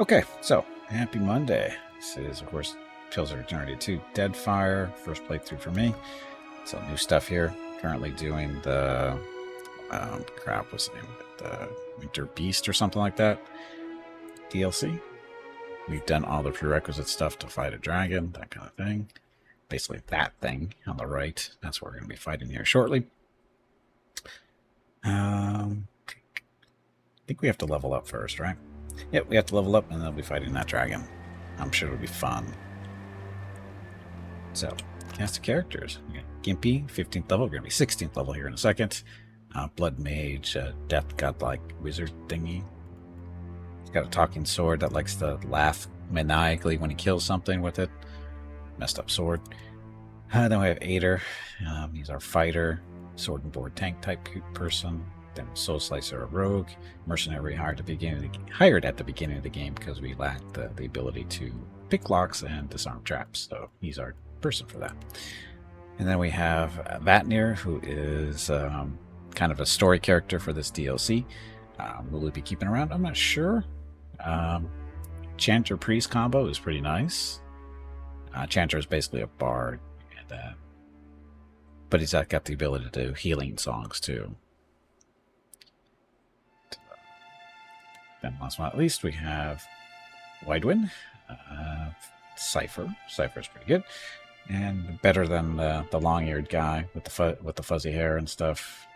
Okay, so happy Monday. This is, of course, Pills of Eternity 2 Deadfire. First playthrough for me. So new stuff here. Currently doing the crap, what's the name of it? The Winter Beast or something like that. DLC. We've done all the prerequisite stuff to fight a dragon, that kind of thing. Basically that thing on the right. That's what we're going to be fighting here shortly. I think we have to level up first, right? Yep, we have to level up and then we'll be fighting that dragon. I'm sure it'll be fun. So, cast of characters. We got Gimpy, 15th level. We're going to be 16th level here in a second. Blood Mage, Death Godlike Wizard thingy. He's got a talking sword that likes to laugh maniacally when he kills something with it. Messed up sword. Then we have Aider. He's our fighter. Sword and board tank type person. Then Soul Slicer, a rogue. Mercenary hired at the beginning of the game because we lacked the ability to pick locks and disarm traps. So he's our person for that. And then we have Vatnir, who is kind of a story character for this DLC. Will we be keeping around? I'm not sure. Chanter Priest combo is pretty nice. Chanter is basically a bard, and, but he's got the ability to do healing songs too. Then last but not least, we have Widewin, Cypher. Cypher's pretty good, and better than the long-eared guy with the fuzzy hair and stuff.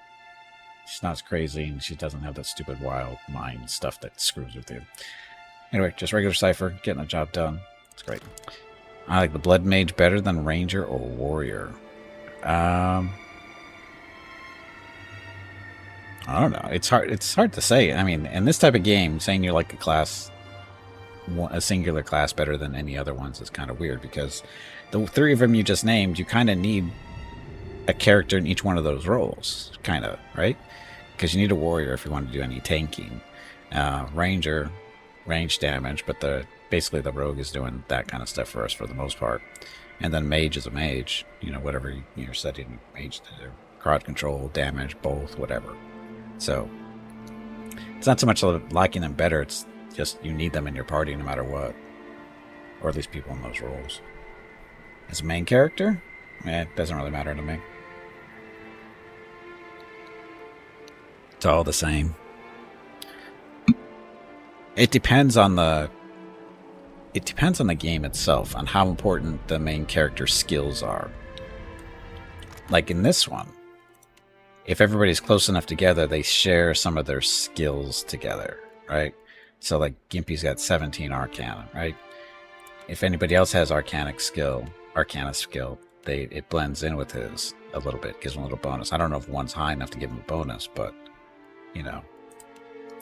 She's not as crazy, and she doesn't have that stupid wild mind stuff that screws with you. Anyway, just regular Cypher, getting the job done. It's great. I like the Blood Mage better than Ranger or Warrior. I don't know. It's hard to say. I mean, in this type of game, saying you like a singular class better than any other ones is kind of weird because the three of them you just named, you kind of need a character in each one of those roles, kind of, right? Because you need a warrior if you want to do any tanking. Ranger, range damage, but basically the rogue is doing that kind of stuff for us for the most part. And then mage is a mage, whatever you're setting mage to do. Crowd control, damage, both, whatever. So it's not so much liking them better, it's just you need them in your party no matter what. Or at least people in those roles. As a main character, it doesn't really matter to me. It's all the same. It depends on the game itself, on how important the main character's skills are. Like in this one, if everybody's close enough together, they share some of their skills together, right? So like Gimpy's got 17 Arcana, right? If anybody else has Arcana skill, it blends in with his a little bit, gives him a little bonus. I don't know if one's high enough to give him a bonus, but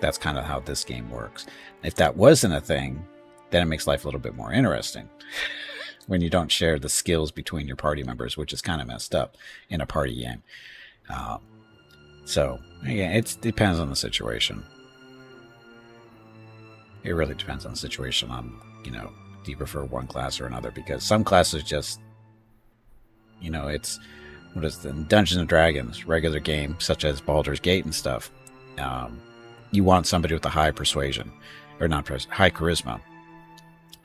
that's kind of how this game works. If that wasn't a thing, then it makes life a little bit more interesting. When you don't share the skills between your party members, which is kind of messed up in a party game. So, again, it depends on the situation. It really depends on the situation on, do you prefer one class or another? Because some classes just, it's, what is the Dungeons and Dragons, regular game, such as Baldur's Gate and stuff. You want somebody with a high persuasion, or not high charisma.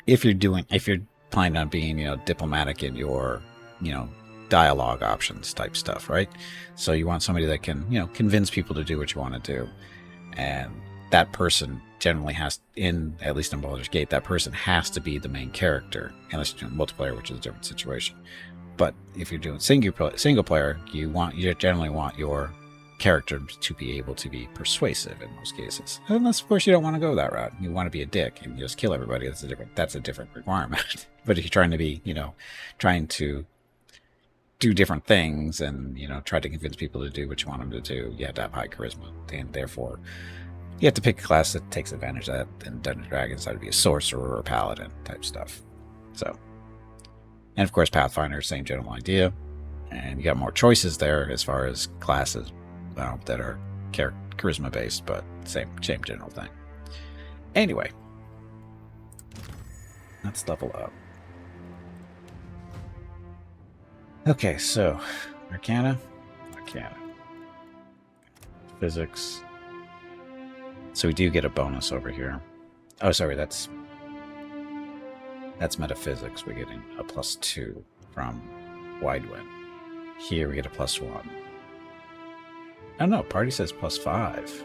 If you're planning on being, diplomatic in your, dialogue options type stuff, right? So you want somebody that can, convince people to do what you want to do. And that person generally at least in Baldur's Gate, that person has to be the main character, unless you're doing multiplayer, which is a different situation. But if you're doing single player, you generally want your character to be able to be persuasive in most cases. Unless, of course, you don't want to go that route. You want to be a dick and just kill everybody. That's a different requirement. But if you're trying to be, trying to do different things and, try to convince people to do what you want them to do, you have to have high charisma. And therefore, you have to pick a class that takes advantage of that. In Dungeons & Dragons, that would be a sorcerer or a paladin type stuff. So, and of course, Pathfinder, same general idea. And you got more choices there as far as classes that are charisma based, but same general thing. Anyway, let's level up. Okay, so Arcana, Physics. So we do get a bonus over here. Oh, sorry, that's That's metaphysics. We're getting a +2 from Wide Wind. Here we get a +1. Oh no, party says +5.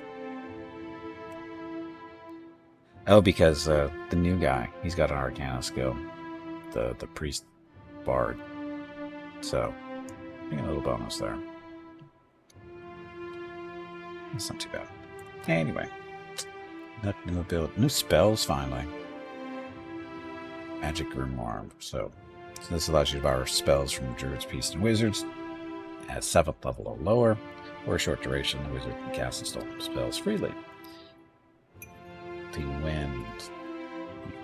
Oh, because the new guy, he's got an Arcana skill. The priest bard. So, getting a little bonus there. That's not too bad. Anyway. New spells, finally. Magic Grimoire. So this allows you to borrow spells from druids, priests, and wizards at 7th level or lower. For a short duration, the wizard can cast and install spells freely. The wind.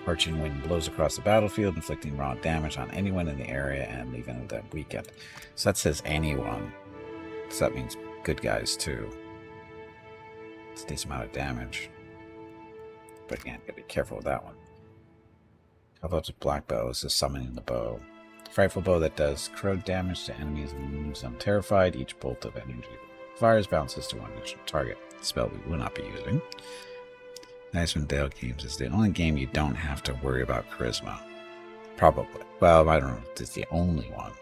Arching wind blows across the battlefield, inflicting raw damage on anyone in the area and leaving them weakened. So that says anyone. So that means good guys too. It's a decent amount of damage. But again, gotta be careful with that one. How about the black bow? This is summoning the bow. Frightful bow that does corrode damage to enemies and leaves them terrified. Each bolt of energy fires bounces to one additional target. Spell we will not be using. Icewind Dale Games is the only game you don't have to worry about charisma. Probably. Well, I don't know if it's the only one.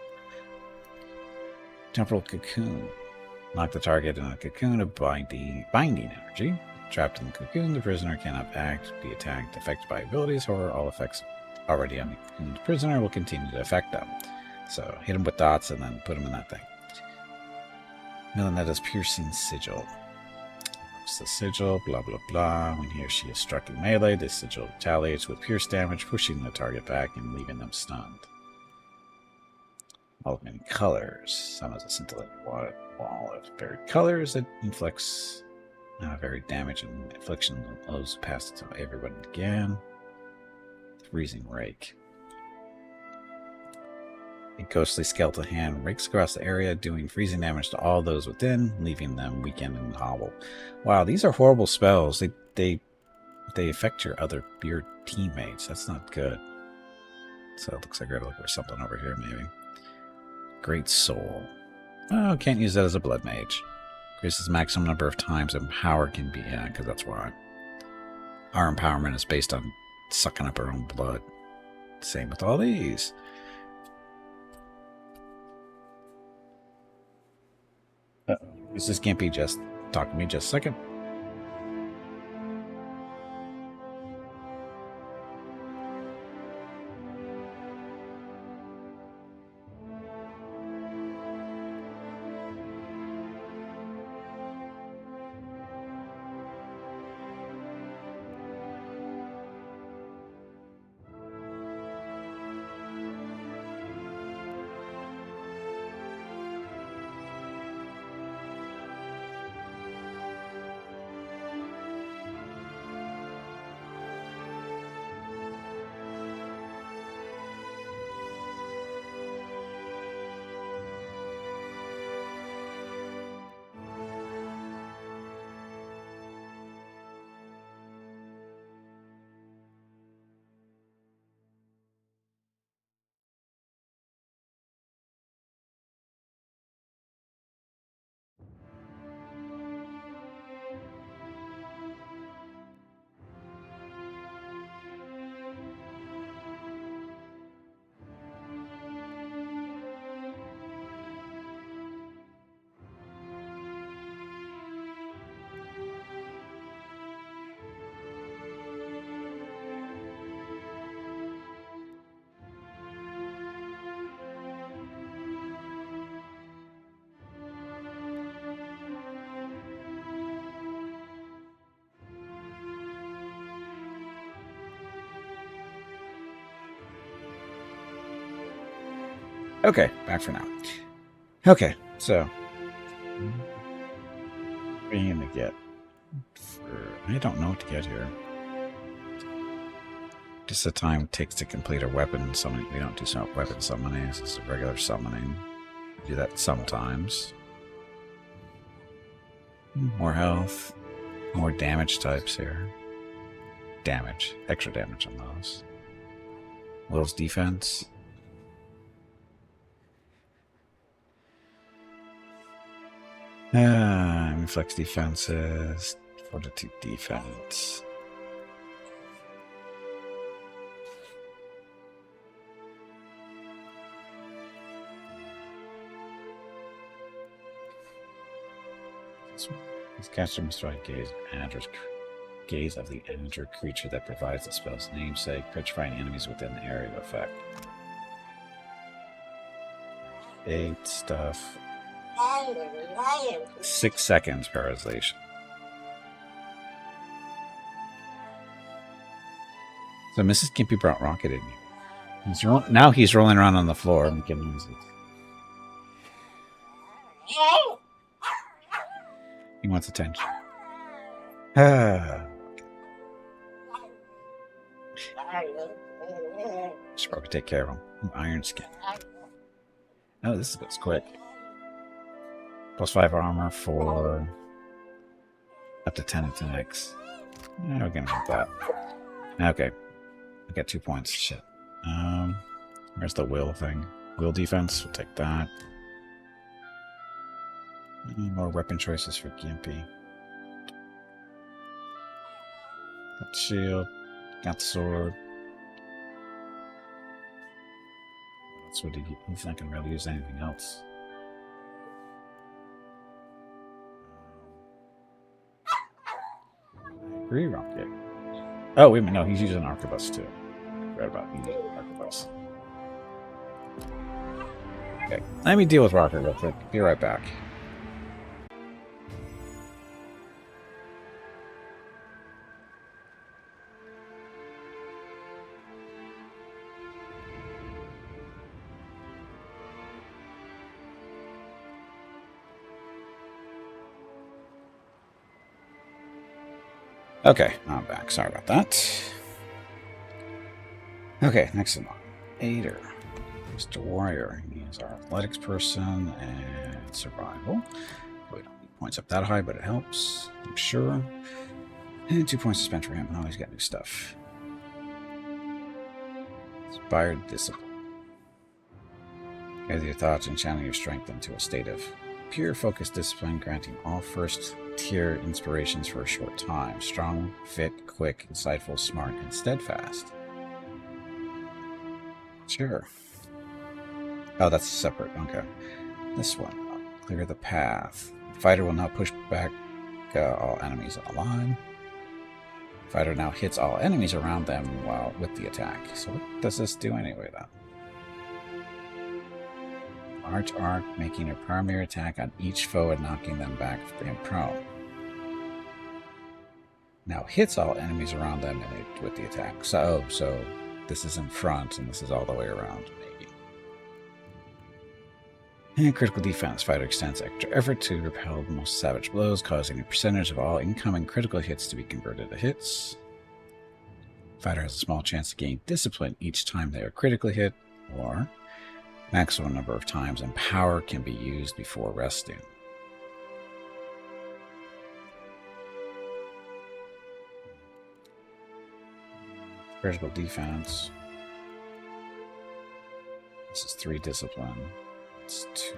Temporal Cocoon. Lock the target in a cocoon of binding energy. Trapped in the cocoon, the prisoner cannot act, be attacked, affected by abilities, or all effects already on the cocooned prisoner will continue to affect them. So hit him with dots and then put him in that thing. Milanetta's Piercing Sigil. It's the sigil, blah blah blah. When he or she is struck in melee, this sigil retaliates with pierce damage, pushing the target back and leaving them stunned. All of many colors. Some has a scintillating wall of varied colors that inflicts varied damage and affliction on those who pass it to everyone again. Freezing Rake. A ghostly skeletal hand rakes across the area, doing freezing damage to all those within, leaving them weakened and hobbled. Wow, these are horrible spells. They affect your teammates. That's not good. So it looks like I gotta look for something over here, maybe. Great Soul. Oh, can't use that as a blood mage. Increases the maximum number of times empower can be, yeah, because that's why. Our empowerment is based on sucking up our own blood. Same with all these. Is this Gimpy just talking to me just a second? Okay, back for now. Okay, so what are you gonna get? I don't know what to get here. Just the time it takes to complete a weapon summoning. We don't do some weapon summoning. This is a regular summoning. We do that sometimes. More health. More damage types here. Damage. Extra damage on those. Will's defense. Reflex defenses. Fortitude defense. This caster must try gaze of the Andrew creature that provides the spell's namesake, petrifying enemies within the area of effect. 8 stuff. 6 seconds paralyzation. So Mrs. Gimpy brought Rocket in here. Now he's rolling around on the floor and making noises. He wants attention. Should probably take care of him. Iron skin. Oh, this goes quick. +5 armor for up to 10 attacks. Yeah, we're gonna have that. Okay. I got 2 points. Shit. Where's the will thing? Will defense. We'll take that. More weapon choices for Gimpy. Got the shield. Got the sword. That's what he's not going to really use anything else. I agree, Rocket. Oh, wait a minute. No, he's using Arquebus too. I forgot about using Arquebus. Okay, let me deal with Rocket real quick. Be right back. Okay, I'm back. Sorry about that. Okay, next in line. Aider. Mr. Warrior. He is our athletics person and survival. We don't need points up that high, but it helps, I'm sure. And 2 points to spend for him. Oh, he's got new stuff. Inspired discipline. Gather your thoughts and channel your strength into a state of pure focused discipline, granting all first-tier inspirations for a short time. Strong, fit, quick, insightful, smart, and steadfast. Sure. Oh, that's separate. Okay. This one. Clear the path. Fighter will now push back all enemies on the line. Fighter now hits all enemies around them while with the attack. So what does this do anyway, then? Large arc, making a primary attack on each foe and knocking them back and prone. Now hits all enemies around them with the attack. So this is in front and this is all the way around, maybe. And critical defense. Fighter extends extra effort to repel the most savage blows, causing a percentage of all incoming critical hits to be converted to hits. Fighter has a small chance to gain discipline each time they are critically hit, or maximum number of times and power can be used before resting. Critical defense. This is 3 discipline. It's 2.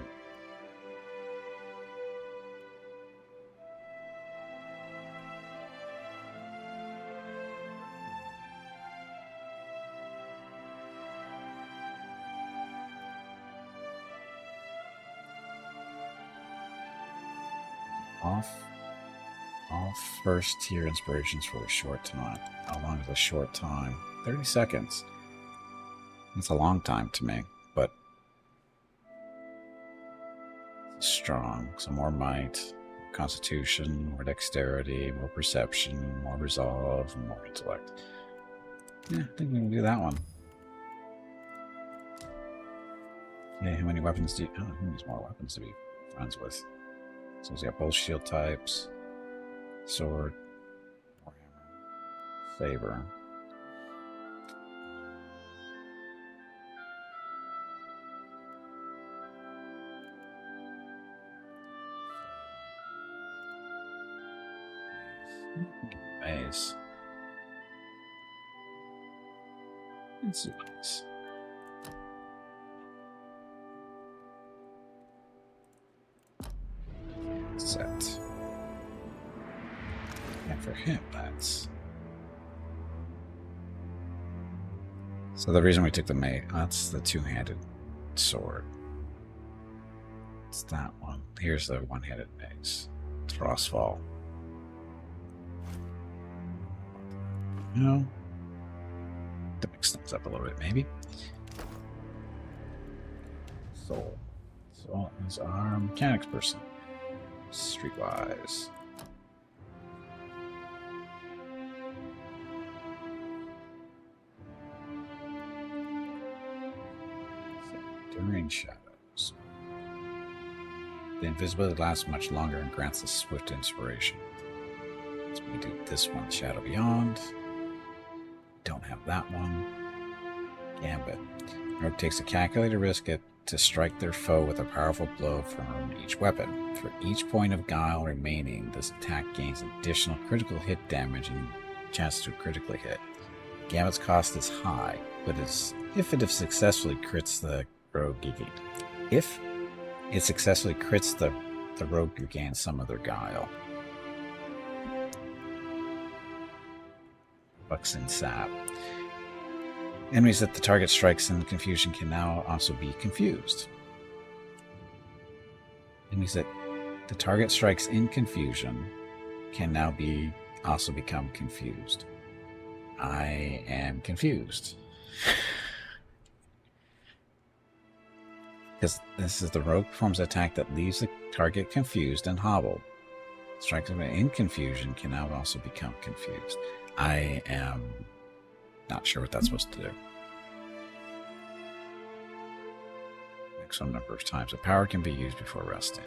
All first tier inspirations for a short time. How long is a short time? 30 seconds. That's a long time to me, but strong. So more might, constitution, more dexterity, more perception, more resolve, and more intellect. Yeah, I think we can do that one. Yeah, how many weapons do you... Oh, he needs more weapons to be friends with. So he's got both shield types, sword, warhammer, saber. Maze. It's nice. Set. And for him, that's... So the reason we took the mate, that's the two-handed sword. It's that one. Here's the one-handed mace. Frostfall. No. To mix things up a little bit, maybe. Soul. Soul is our mechanics person. Streetwise. Enduring Shadows. The invisibility lasts much longer and grants a swift inspiration. So we do this one, Shadow Beyond. Don't have that one. Gambit. Rogue takes a calculated risk to strike their foe with a powerful blow from each weapon. For each point of guile remaining, this attack gains additional critical hit damage and chance to critically hit. Gambit's cost is high, but if it successfully crits the rogue, if it successfully crits the rogue, you gain some of their guile. Buxton Sap. Enemies that the target strikes in confusion can now also be confused. Enemies that the target strikes in confusion can now also become confused. I am confused. Because this is the rogue performs an attack that leaves the target confused and hobbled. Strikes in confusion can now also become confused. I am not sure what that's supposed to do. Maximum number of times a power can be used before resting.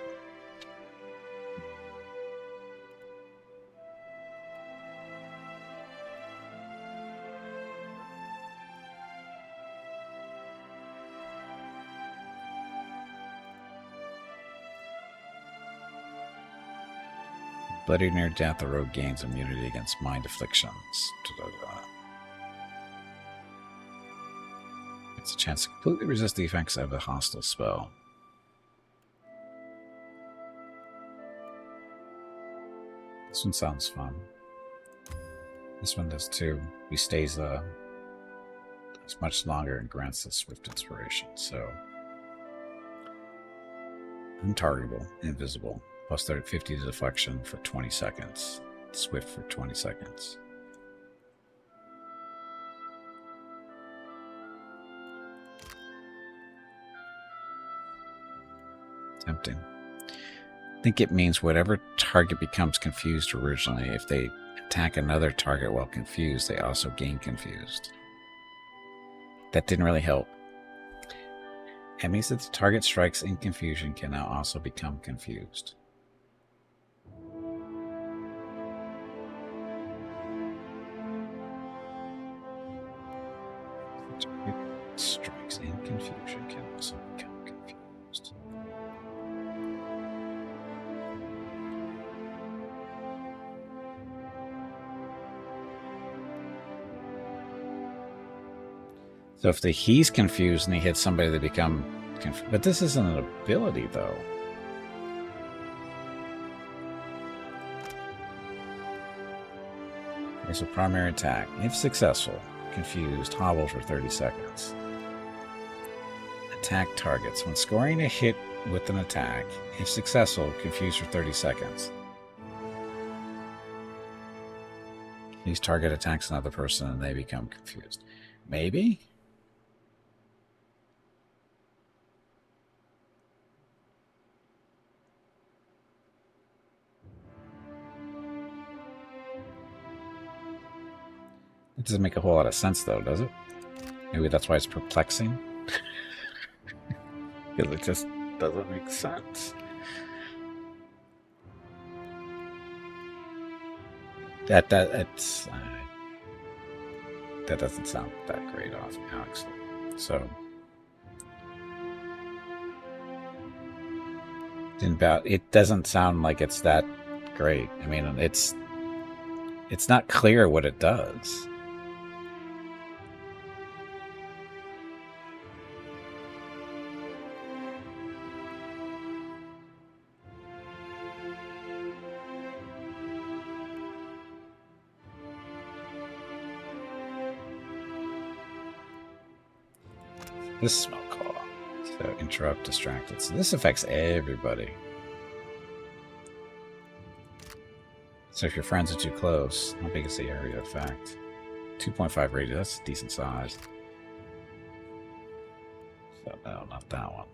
Bloody near death, the rogue gains immunity against mind afflictions. It's a chance to completely resist the effects of a hostile spell. This one sounds fun. This one does too. He stays much longer and grants a swift inspiration. So untargetable, invisible. Plus 50 to deflection for 20 seconds. Swift for 20 seconds. Tempting. I think it means whatever target becomes confused originally, if they attack another target while confused, they also gain confused. That didn't really help. Enemies that the target strikes in confusion can now also become confused. Strikes in confusion can also become confused. So if he's confused and he hits somebody, they become confused. But this isn't an ability, though. It's a primary attack. If successful, confused, hobble for 30 seconds. Attack targets. When scoring a hit with an attack, if successful, confused for 30 seconds. These target attacks another person and they become confused. Maybe? It doesn't make a whole lot of sense, though, does it? Maybe that's why it's perplexing. Because it just doesn't make sense. That doesn't sound that great off, actually. So it doesn't sound like it's that great. I mean, it's not clear what it does. This smell call. So interrupt, distracted. So this affects everybody. So if your friends are too close, how big is the area effect? 2.5 radius, that's a decent size. So no, not that one.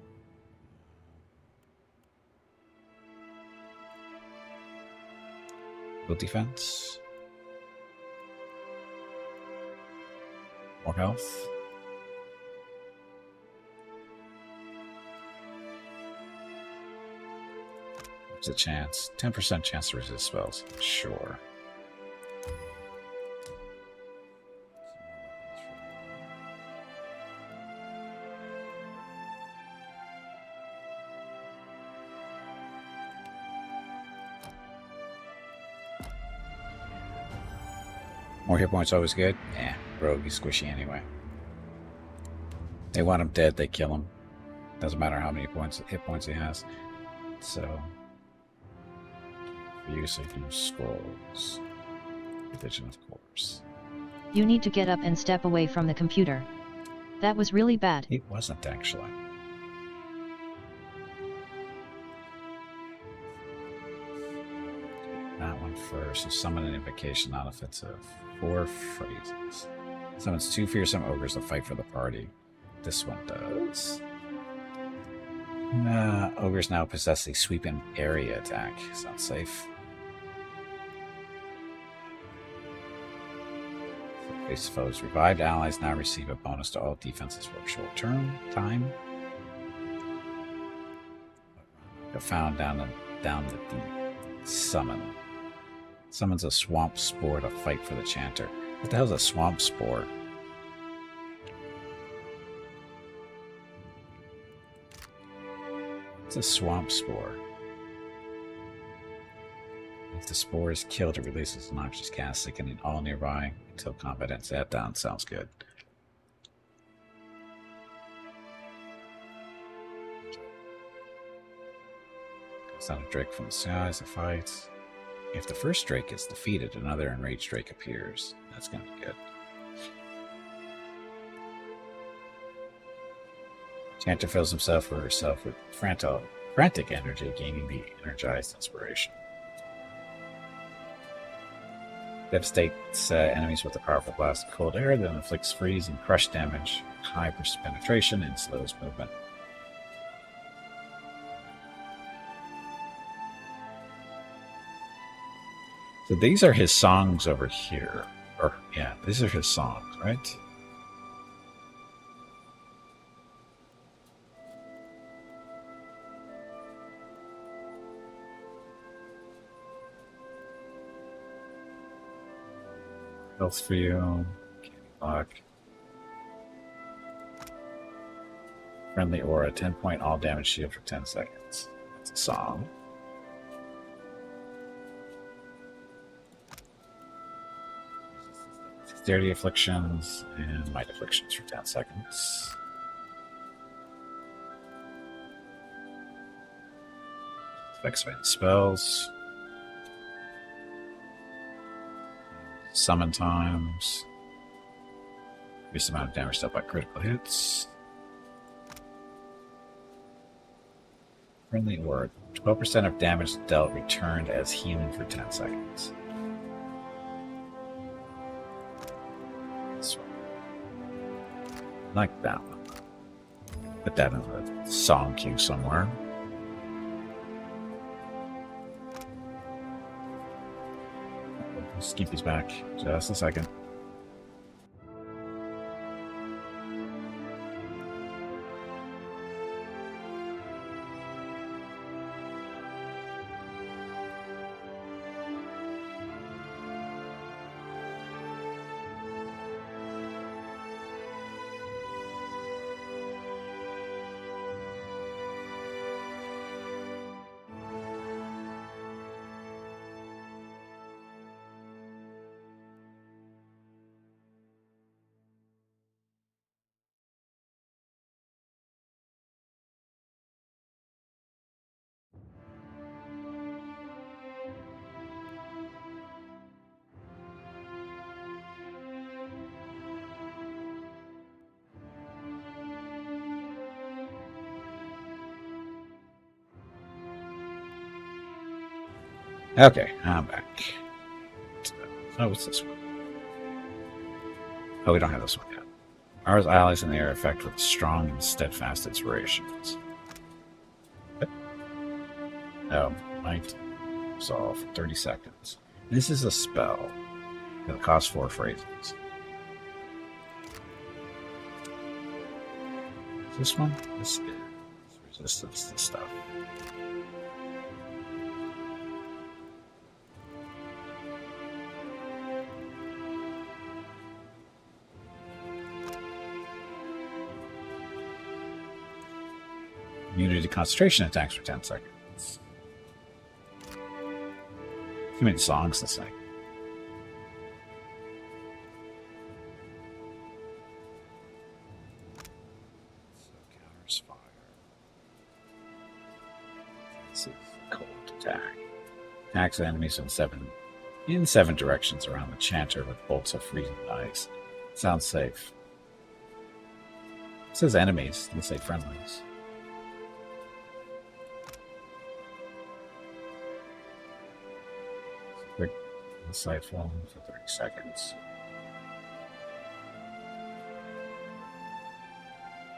Build defense. More health. What's a chance? 10% chance to resist spells. Sure. More hit points always good? Eh, rogue is squishy anyway. They want him dead, they kill him. Doesn't matter how many hit points he has. So, for use, I use scrolls. Division, of course. You need to get up and step away from the computer. That was really bad. It wasn't, actually. That one first. So summon an invocation, not offensive. 4 phrases. Summons 2 fearsome ogres to fight for the party. This one does. Ogres now possess a sweeping area attack. Sounds safe. Face foes. Revived allies now receive a bonus to all defenses for a short time. Found down the deep. Summon. Summons a swamp spore to fight for the chanter. What the hell is a swamp spore? It's a swamp spore. If the spore is killed, it releases a noxious gas, sickening all nearby until combat ends. That down sounds good. Goes down a drake from the skies to fight. If the first drake is defeated, another enraged drake appears. That's going to be good. Chanter fills himself or herself with frantic energy, gaining the energized inspiration. Devastates enemies with a powerful blast of cold air that inflicts freeze and crush damage, high penetration, and slows movement. So these are his songs over here. Or, yeah, these are his songs, right? Health for you. Candy block. Friendly aura. 10-point all damage shield for 10 seconds. That's a song. Dexterity afflictions and might afflictions for 10 seconds. Effects by spells. Summon times. Increase the amount of damage dealt by critical hits. Friendly word. 12% of damage dealt returned as healing for 10 seconds. Like that one. Put that in the song queue somewhere. Let's keep these back just a second. Okay, I'm back. Oh, what's this one? Oh, we don't have this one yet. Our allies in the air effect with strong and steadfast inspirations. Oh, might resolve 30 seconds. This is a spell. It'll cost 4 phrases. This one? This is resistance to stuff. Immunity to concentration attacks for 10 seconds. Too many songs to sing. So counters fire. This is a cold attack. Attacks enemies in seven directions around the chanter with bolts of freezing ice. Sounds safe. It says enemies, doesn't say friendlies. Quick sight fall for 30 seconds.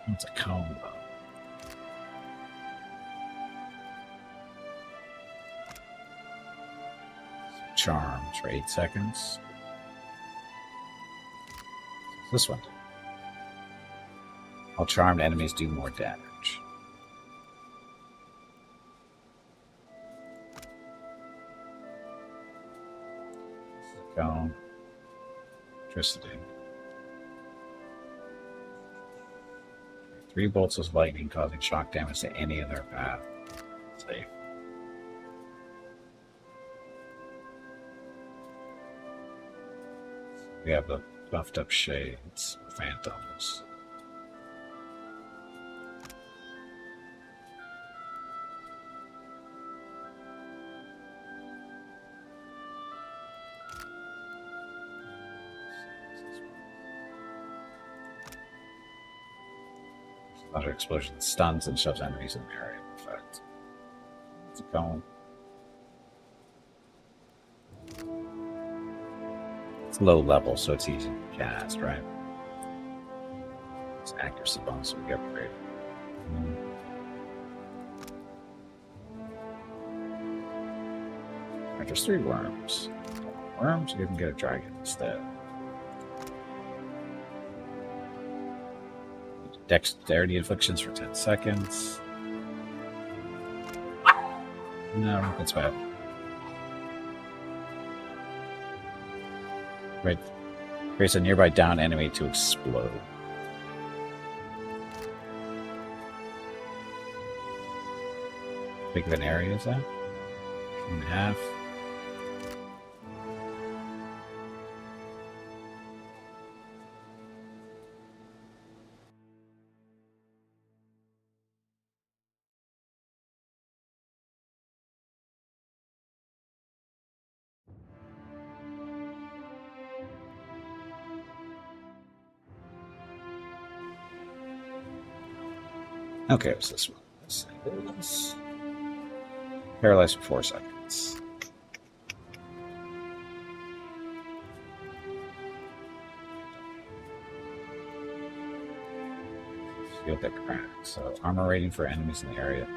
It's a combo. Charms for 8 seconds. This one. All charmed enemies do more damage. Cone. Electricity. 3 bolts of lightning causing shock damage to any in their path. Safe. We have the buffed up shades, phantoms. Thunder explosion stuns and shoves enemies in the area of effect. It's a cone. It's low level, so it's easy to cast, right? It's accuracy bonus, so we get upgraded. Alright, there's 3 worms. Worms, you can get a dragon instead. Dexterity inflictions for 10 seconds. No, that's bad. Right. Creates a nearby down enemy to explode. How big of an area is that? 2.5. Okay, what's this one? This is paralyzed for 4 seconds. Shield that cracks. So armor rating for enemies in the area.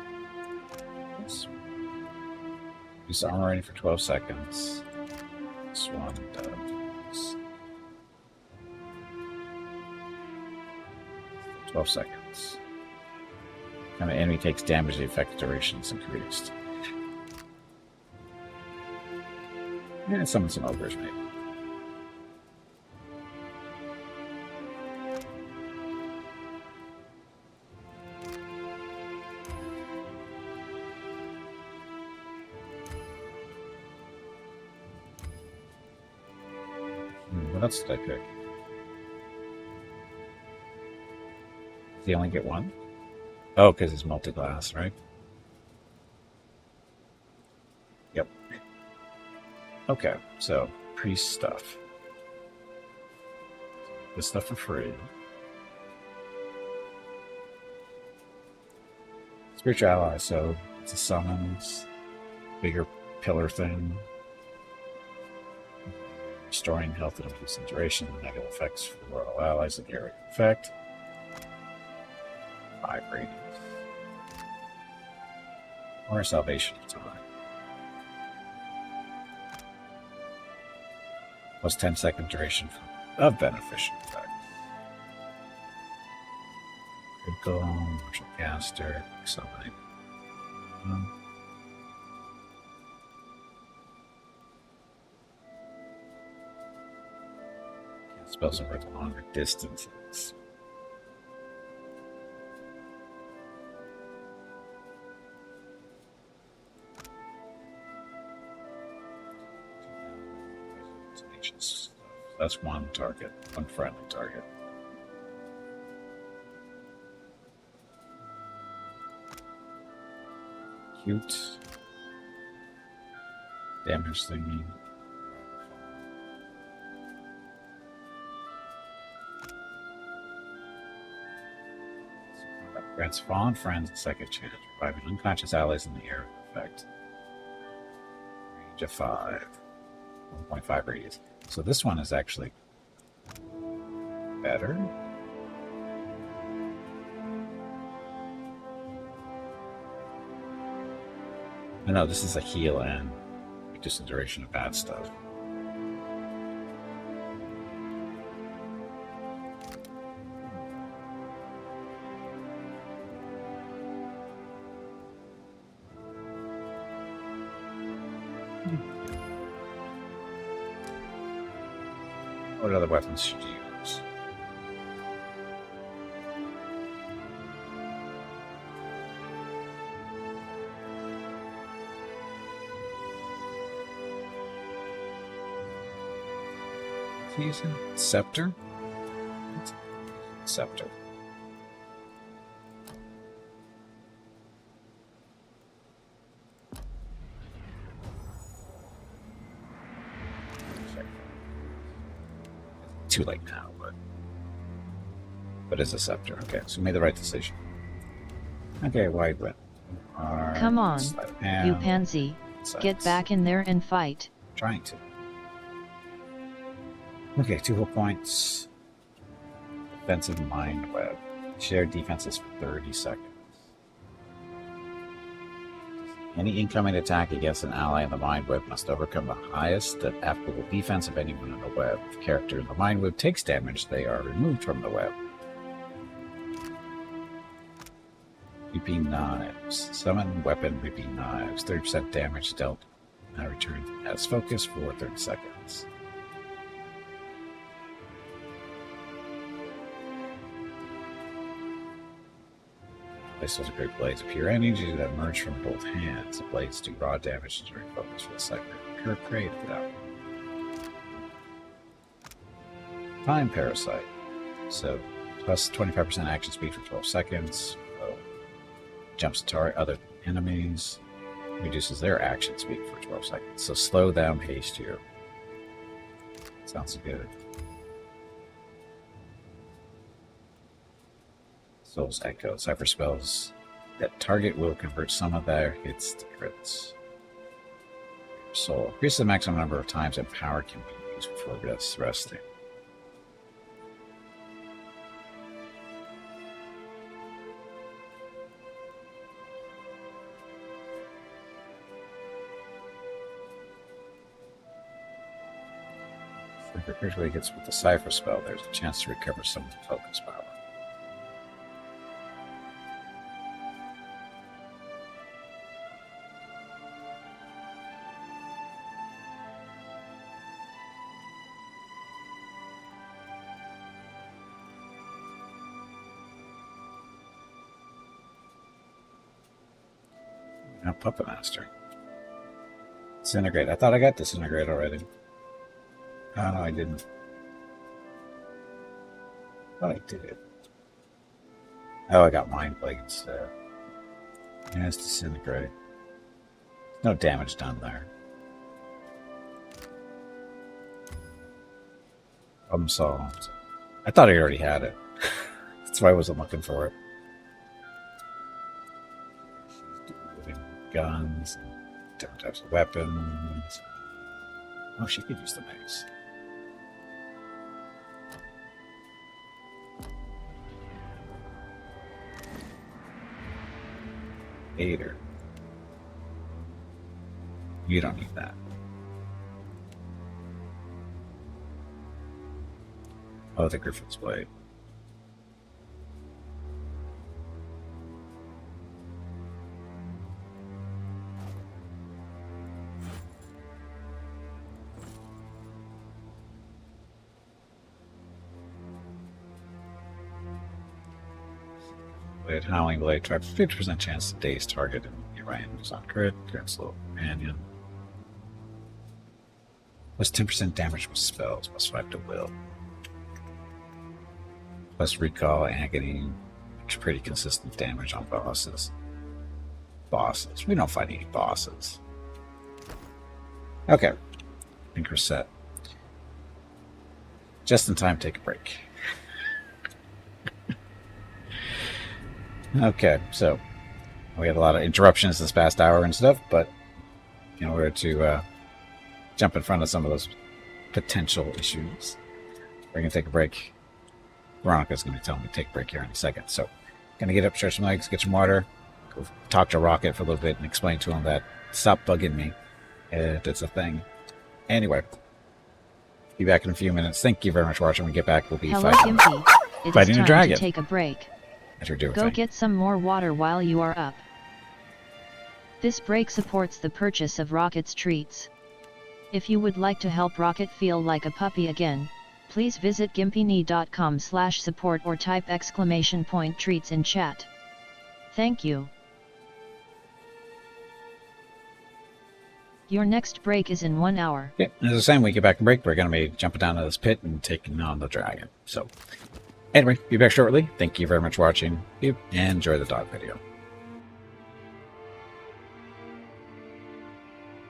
Use armor rating for 12 seconds. This one does 12 seconds. Kind of enemy takes damage, the effect duration is increased. And summon some ogres, maybe. What else did I pick? Does he only get 1? Oh, because it's multi-class, right? Yep. Okay, so priest stuff. This stuff for free. Spiritual ally, so it's a summons, bigger pillar thing. restoring health and increasing duration, negative effects for all allies in the area of effect. 5 radius. Or salvation of time. Plus 10-second duration of beneficial effects. Critical, martial caster, something. Spells over longer distances. That's one target, one friendly target. Cute. Damage thingy. Grants fallen friends a second chance, reviving unconscious allies in the area of effect. Range of 5. 1.5 radius. So this one is actually better. No, this is a heal and reduce the duration of bad stuff. What other weapons should you use? Using scepter? Scepter. Too late now, but it's a scepter. Okay, so we made the right decision. Okay, wide whip. Come on, you pansy. Get back in there and fight. Trying to. Okay, 2 whole points. Defensive mind web. Share defenses for 30 seconds. Any incoming attack against an ally in the mind web must overcome the highest applicable defense of anyone in the web. If a character in the mind web takes damage, they are removed from the web. Reaping Knives. Summon weapon Reaping Knives. 30% damage dealt. Now return as focus for 30 seconds. Place those great blades of pure energy that emerge from both hands. The blades do raw damage during focus for the second. Pure created out. Time Parasite. So, plus 25% action speed for 12 seconds. Jumps to target other enemies. Reduces their action speed for 12 seconds. So, slow them, haste you. Sounds good. Soul's Echo. Cypher spells that target will convert some of their hits to crits. Soul. Increase the maximum number of times and power can be used before resting. If it critically hits with the Cypher spell, there's a chance to recover some of the focus power. Now Puppet Master. Disintegrate. I thought I got Disintegrate already. Oh, no, I didn't. I thought I did. Oh, I got Mind Blade instead. Yeah, it's Disintegrate. No damage done there. Problem solved. I thought I already had it. That's why I wasn't looking for it. Guns, different types of weapons. Oh, she could use the mace. Vader. You don't need that. Oh, the Griffin's Blade. Blade, Howling Blade, try 50% chance to daze target and your right hand is on crit, grant slow companion. Plus 10% damage with spells, plus 5 to will. Plus recall, agony, which is pretty consistent damage on bosses. We don't fight any bosses. Okay. I think we're set. Just in time, take a break. Okay, so we had a lot of interruptions this past hour and stuff, but in order to jump in front of some of those potential issues, we're going to take a break. Veronica's going to tell me to take a break here in a second. So, going to get up, stretch some legs, get some water, go talk to Rocket for a little bit and explain to him that stop bugging me. It's a thing. Anyway, be back in a few minutes. Thank you very much for watching. When we get back, we'll be fighting a dragon. To take a break. Go get some more water while you are up. This break supports the purchase of Rocket's treats. If you would like to help Rocket feel like a puppy again, please visit gimpyknee.com/support or type !treats in chat. Thank you. Your next break is in 1 hour. Yeah, as I was saying, when we get back from break, we're going to be jumping down to this pit and taking on the dragon. So, anyway, be back shortly. Thank you very much for watching. And enjoy the dog video.